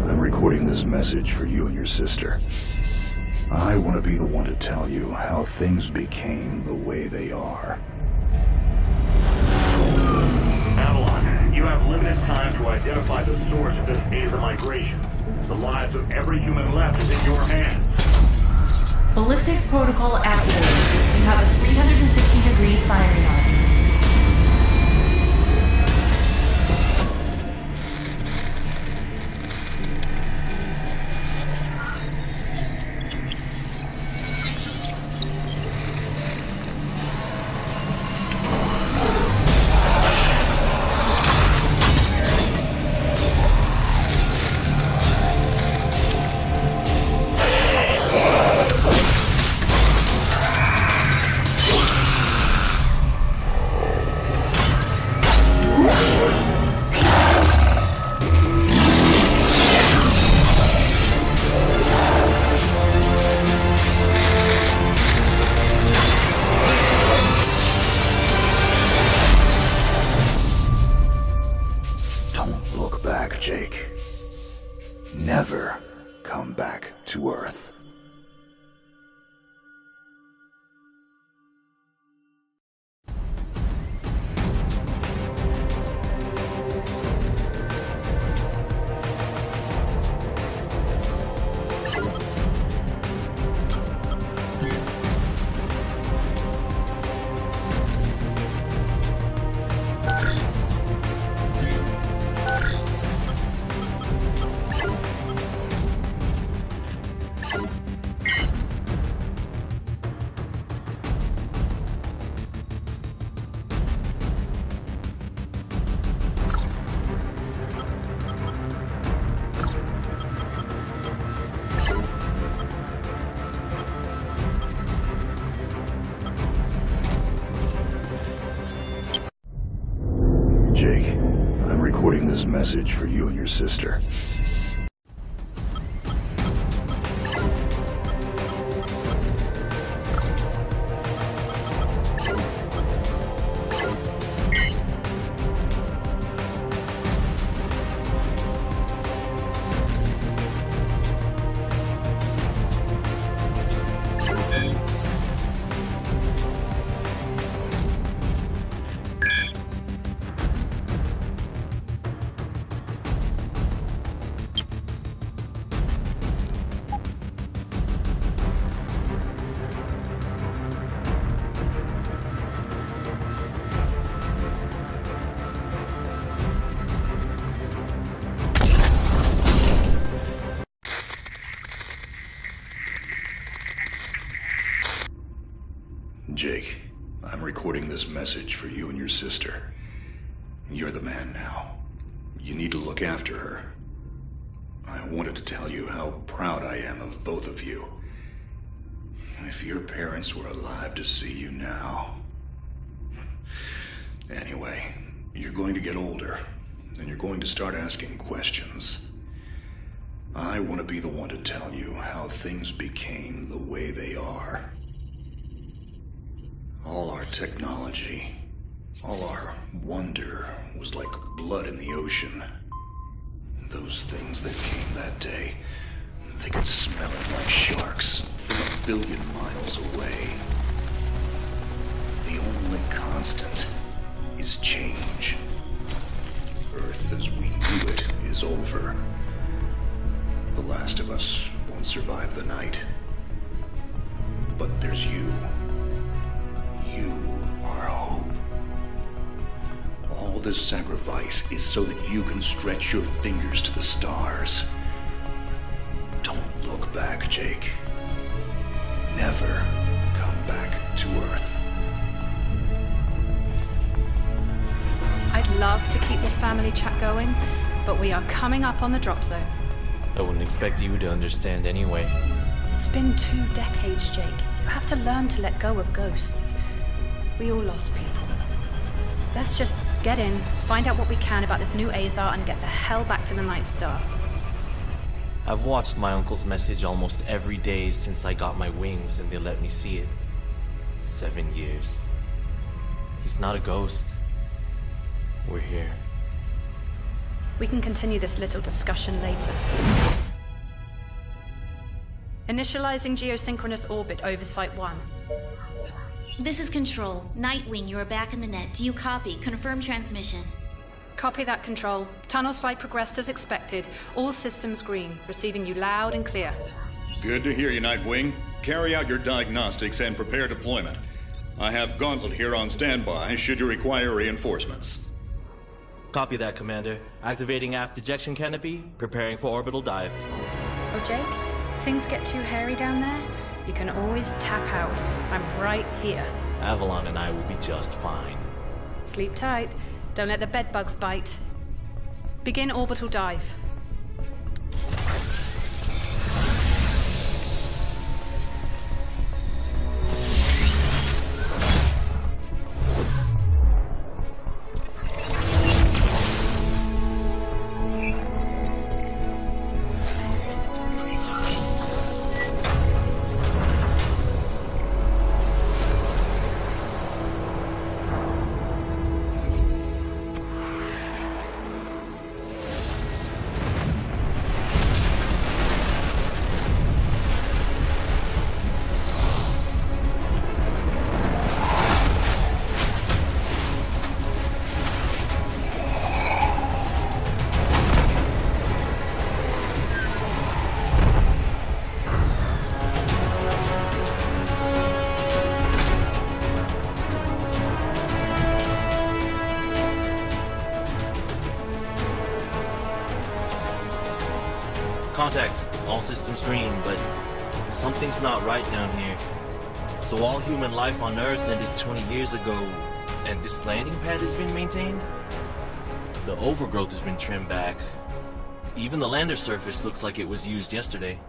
I'm recording this message for you and your sister. I want to be the one to tell you how things became the way they are. Avalon, you have limited time to identify the source of this Aether migration. The lives of every human left is in your hands. Ballistics protocol activated. You have a 360-degree firing arc. Jake. Never come back to Earth. Jake, I'm recording this message for you and your sister. Jake, I'm recording this message for you and your sister. You're the man now. You need to look after her. I wanted to tell you how proud I am of both of you. If your parents were alive to see you now. Anyway, you're going to get older, and you're going to start asking questions. I want to be the one to tell you how things became the way they are. All our technology, all our wonder was like blood in the ocean. Those things that came that day, they could smell it like sharks from 1 billion miles away. The only constant is change. Earth as we knew it is over. The last of us won't survive the night. But there's you. You are hope. All this sacrifice is so that you can stretch your fingers to the stars. Don't look back, Jake. Never come back to Earth. I'd love to keep this family chat going, but we are coming up on the drop zone. I wouldn't expect you to understand anyway. It's been 2 decades, Jake. You have to learn to let go of ghosts. We all lost people. Let's just get in, find out what we can about this new Azar, and get the hell back to the Night Star. I've watched my uncle's message almost every day since I got my wings and they let me see it. 7 years. He's not a ghost. We're here. We can continue this little discussion later. Initializing geosynchronous orbit over Site 1. This is Control. Nightwing, you are back in the net. Do you copy? Confirm transmission. Copy that, Control. Tunnel slide progressed as expected. All systems green. Receiving you loud and clear. Good to hear you, Nightwing. Carry out your diagnostics and prepare deployment. I have Gauntlet here on standby should you require reinforcements. Copy that, Commander. Activating aft ejection canopy, preparing for orbital dive. Oh, Jake? Things get too hairy down there? You can always tap out. I'm right here. Avalon and I will be just fine. Sleep tight. Don't let the bedbugs bite. Begin orbital dive. Contact. All systems green, but something's not right down here. So all human life on Earth ended 20 years ago, and this landing pad has been maintained? The overgrowth has been trimmed back. Even the lander surface looks like it was used yesterday.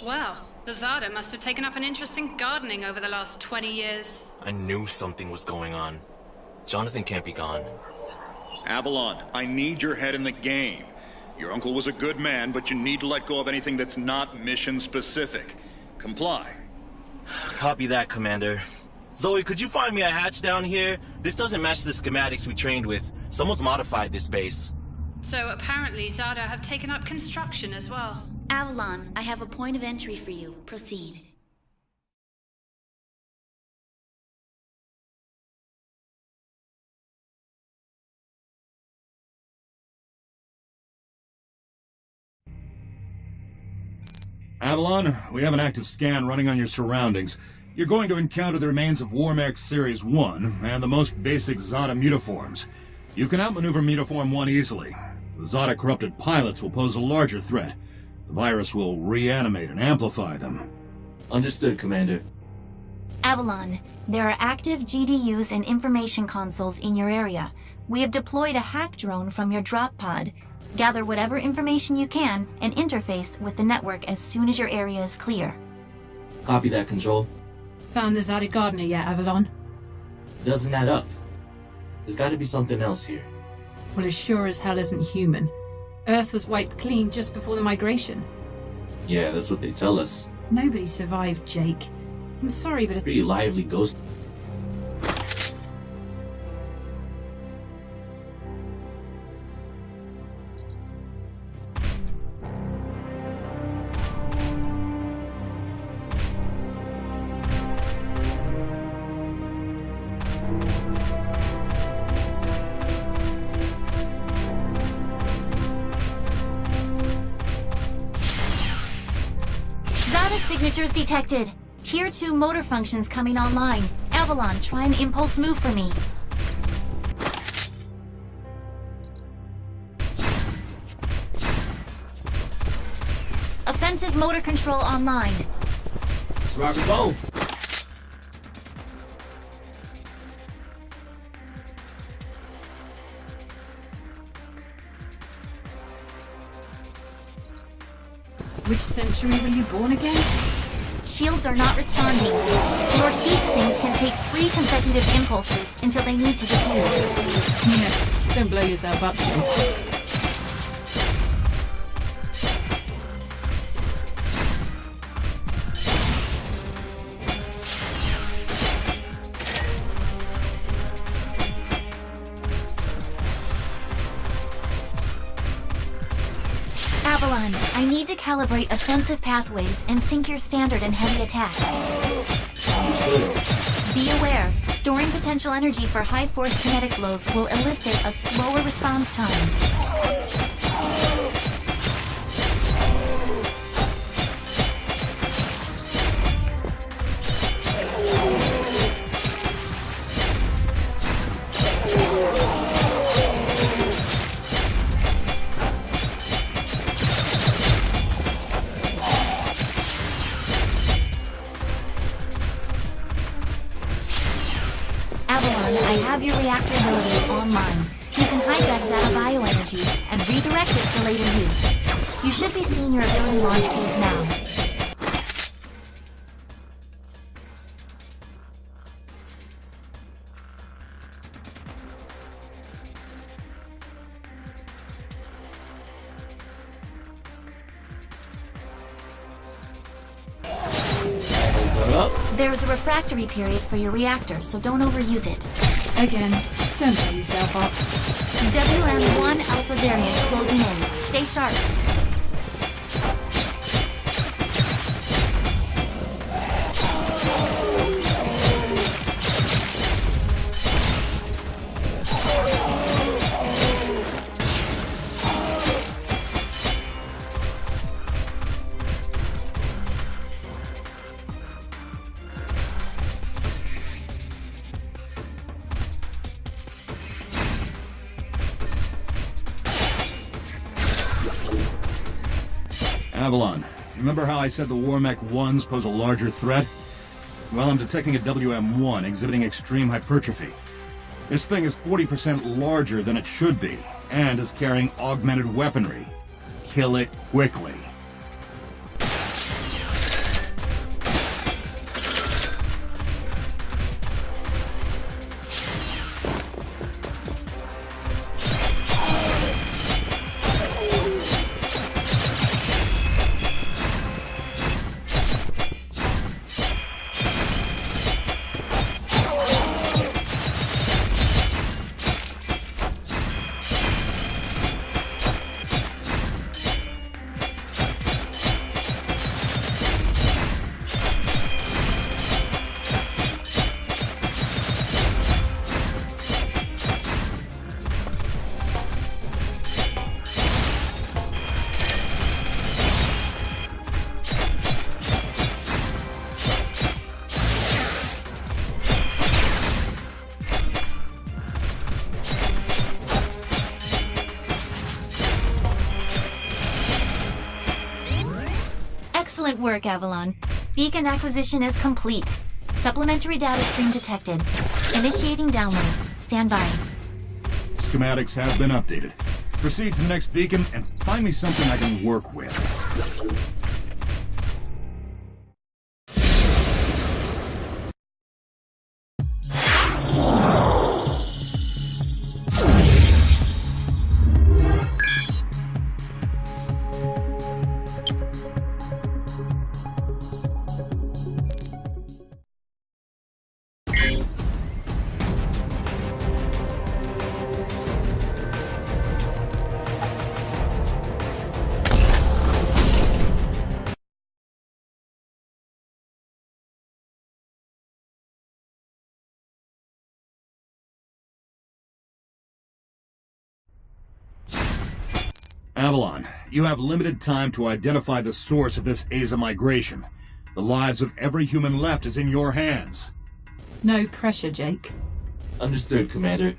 Wow, the Zada must have taken up an interest in gardening over the last 20 years. I knew something was going on. Jonathan can't be gone. Avalon, I need your head in the game. Your uncle was a good man, but you need to let go of anything that's not mission-specific. Comply. Copy that, Commander. Zoe, could you find me a hatch down here? This doesn't match the schematics we trained with. Someone's modified this base. So apparently Zada have taken up construction as well. Avalon, I have a point of entry for you. Proceed. Avalon, we have an active scan running on your surroundings. You're going to encounter the remains of Warmax Series 1 and the most basic Zada mutaforms. You can outmaneuver Mutaform 1 easily. The Zada corrupted pilots will pose a larger threat. The virus will reanimate and amplify them. Understood, Commander. Avalon, there are active GDUs and information consoles in your area. We have deployed a hack drone from your drop pod. Gather whatever information you can and interface with the network as soon as your area is clear. Copy that, Control. Found the Zada gardener yet, Avalon? Doesn't add up. There's got to be something else here. Well, it sure as hell isn't human. Earth was wiped clean just before the migration. Yeah, that's what they tell us. Nobody survived, Jake. I'm sorry, but it's Pretty lively ghost. Zada signatures detected. Tier 2 motor functions coming online. Avalon, try an impulse move for me. Offensive motor control online. Let's rock and roll. which century were you born again? Shields are not responding. Your heat sinks can take 3 consecutive impulses until they need to defuse. Yeah, don't blow yourself up, Jim. need to calibrate offensive pathways and sync your standard and heavy attacks. Be aware, storing potential energy for high-force kinetic blows will elicit a slower response time. I have your reactor abilities online. You can hijack Zeta bioenergy and redirect it for later use. You should be seeing your ability launch keys now. There is a refractory period for your reactor, so don't overuse it. Again, don't blow yourself up. WM1 Alpha variant closing in. Stay sharp. Avalon, remember how I said the Warmech 1s pose a larger threat? Well, I'm detecting a WM1 exhibiting extreme hypertrophy. This thing is 40% larger than it should be, and is carrying augmented weaponry. Kill it quickly. Excellent work, Avalon. Beacon acquisition is complete. Supplementary data stream detected. Initiating download. Stand by. Schematics have been updated. Proceed to the next beacon and find me something I can work with. Avalon, you have limited time to identify the source of this Aza migration. The lives of every human left is in your hands. No pressure, Jake. Understood, Commander.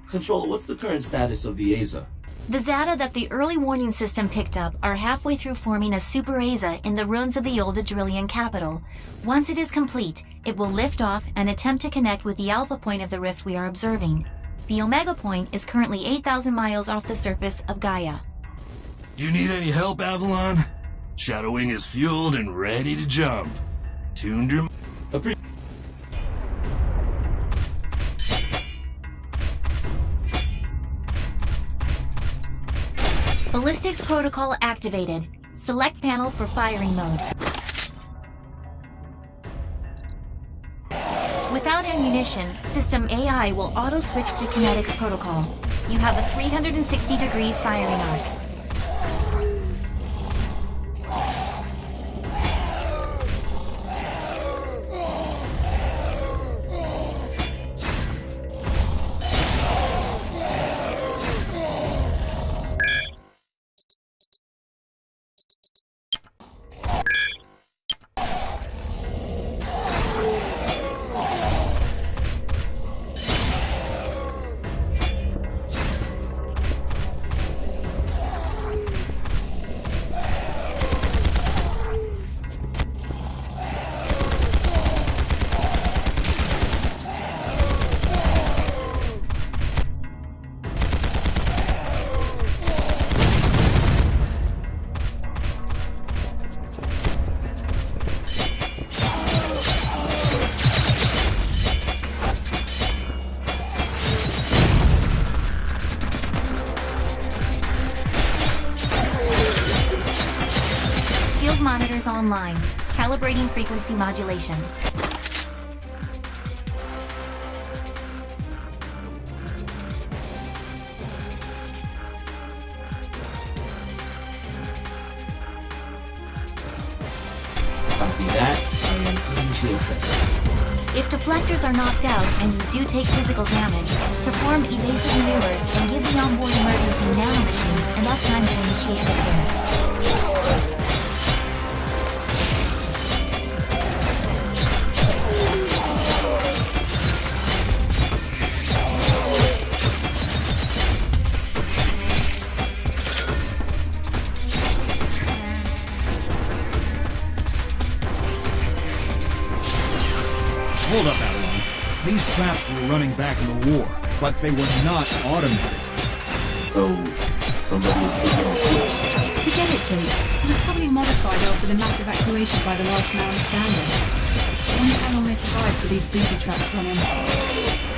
Controller, what's the current status of the Aza? The Zeta that the early warning system picked up are halfway through forming a super Aza in the ruins of the old Adrillian capital. Once it is complete, it will lift off and attempt to connect with the alpha point of the rift we are observing. The Omega point is currently 8,000 miles off the surface of Gaia. You need any help, Avalon? Shadowwing is fueled and ready to jump. Tuned your... Ballistics protocol activated. Select panel for firing mode. Without ammunition, System AI will auto-switch to Kinetics protocol. You have a 360-degree firing arc. online. Calibrating frequency modulation. Copy that, and see shield settings. If deflectors are knocked out and you do take physical damage, perform evasive maneuvers and give the onboard emergency nanomachines enough time to initiate repairs. Hold up, Avalon. These traps were running back in the war, but they were not automated. So, somebody is flipping the switch. Forget it, Jake. It was probably modified after the mass evacuation by the last man standing. I wonder how long they survived with these booby traps running.